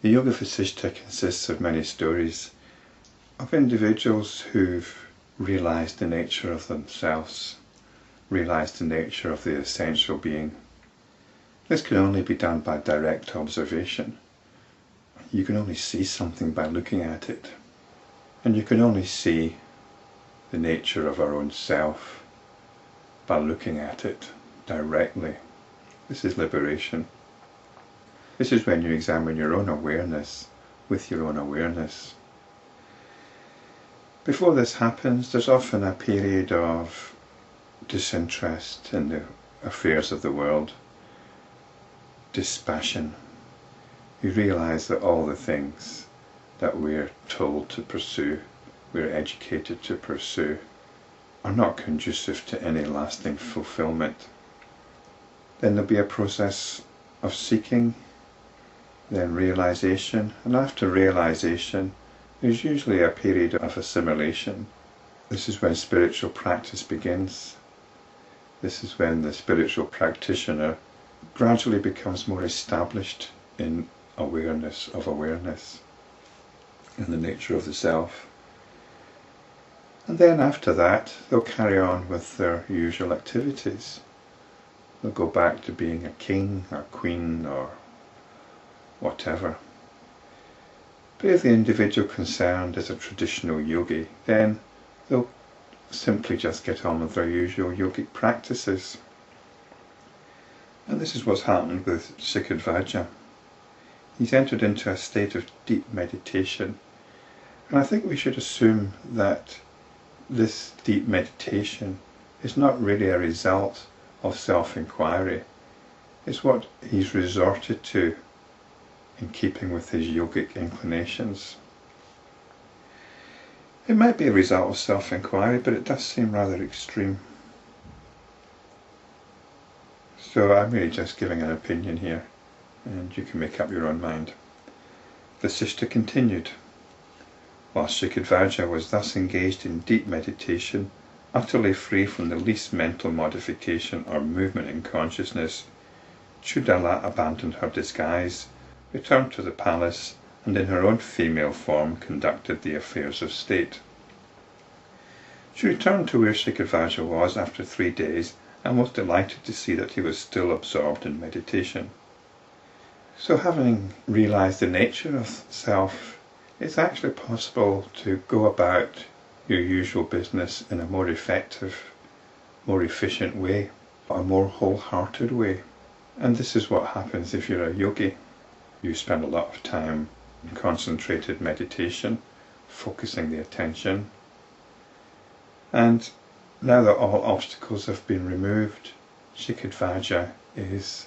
The Yoga Vasistha consists of many stories of individuals who've realised the nature of themselves, realised the nature of the essential being. This can only be done by direct observation. You can only see something by looking at it, and you can only see the nature of our own self by looking at it directly. This is liberation. This is when you examine your own awareness with your own awareness. Before this happens, there's often a period of disinterest in the affairs of the world, dispassion. You realise that all the things that we're told to pursue, we're educated to pursue, are not conducive to any lasting fulfilment. Then there'll be a process of seeking, then realisation, and after realisation there's usually a period of assimilation. This is when spiritual practice begins. This is when the spiritual practitioner gradually becomes more established in awareness of awareness, in the nature of the self. And then after that, they'll carry on with their usual activities. They'll go back to being a king or queen or whatever. But if the individual concerned is a traditional yogi, then they'll simply just get on with their usual yogic practices. And this is what's happened with Sikhidhvaja. He's entered into a state of deep meditation, and I think we should assume that this deep meditation is not really a result of self-inquiry. It's what he's resorted to in keeping with his yogic inclinations. It might be a result of self-inquiry, but it does seem rather extreme. So I'm really just giving an opinion here, and you can make up your own mind. Vasishta continued. While Sikhidhvaja was thus engaged in deep meditation, utterly free from the least mental modification or movement in consciousness, Chudala abandoned her disguise, returned to the palace, and in her own female form conducted the affairs of state. She returned to where Sikhidhvaja was after 3 days, and was delighted to see that he was still absorbed in meditation. So having realised the nature of self, it's actually possible to go about your usual business in a more effective, more efficient way, a more wholehearted way. And this is what happens if you're a yogi. You spend a lot of time in concentrated meditation, focusing the attention. And now that all obstacles have been removed, Sikhidhvaja is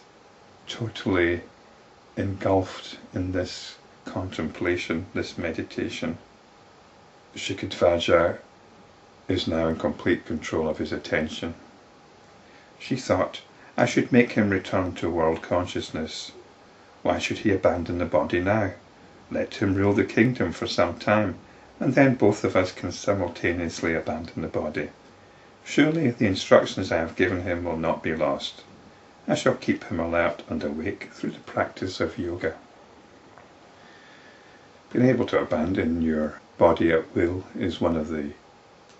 totally engulfed in this contemplation, this meditation. Sikhidhvaja is now in complete control of his attention. She thought, I should make him return to world consciousness. Why should he abandon the body now? Let him rule the kingdom for some time, and then both of us can simultaneously abandon the body. Surely the instructions I have given him will not be lost. I shall keep him alert and awake through the practice of yoga. Being able to abandon your body at will is one of the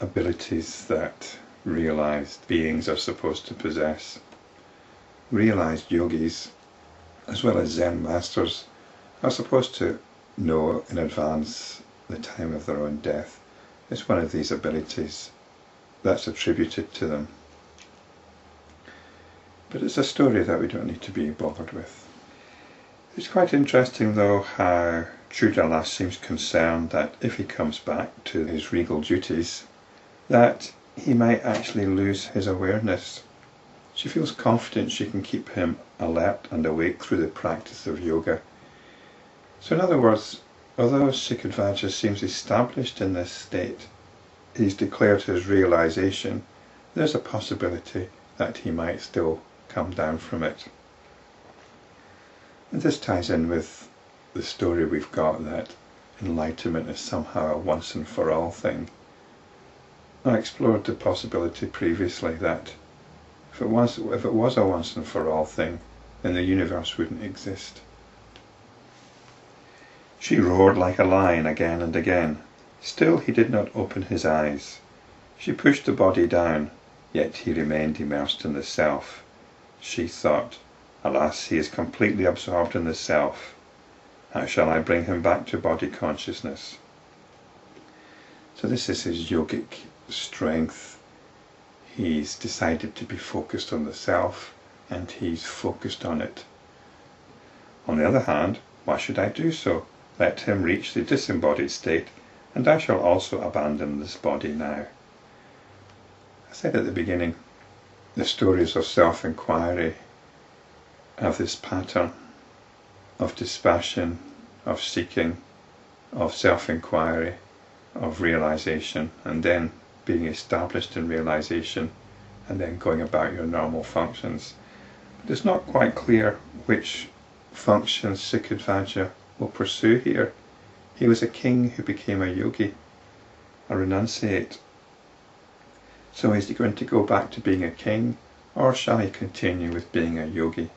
abilities that realised beings are supposed to possess. Realised yogis, as well as Zen masters, are supposed to know in advance the time of their own death. It's one of these abilities that's attributed to them. But it's a story that we don't need to be bothered with. It's quite interesting though how Chudala seems concerned that if he comes back to his regal duties, that he might actually lose his awareness. She feels confident she can keep him alert and awake through the practice of yoga. So in other words, although Sikhidhvaja seems established in this state, he's declared his realisation, there's a possibility that he might still come down from it. And this ties in with the story we've got that enlightenment is somehow a once and for all thing. I explored the possibility previously that if it was a once and for all thing, then the universe wouldn't exist. She roared like a lion again and again. Still he did not open his eyes. She pushed the body down, yet he remained immersed in the self. She thought, alas, he is completely absorbed in the self. How shall I bring him back to body consciousness? So this is his yogic strength. He's decided to be focused on the self, and he's focused on it. On the other hand, why should I do so? Let him reach the disembodied state, and I shall also abandon this body now. I said at the beginning, the stories of self-inquiry have this pattern of dispassion, of seeking, of self-inquiry, of realization, and then being established in realization, and then going about your normal functions. But it's not quite clear which functions Sikhidhvaja will pursue here. He was a king who became a yogi, a renunciate. So is he going to go back to being a king, or shall he continue with being a yogi?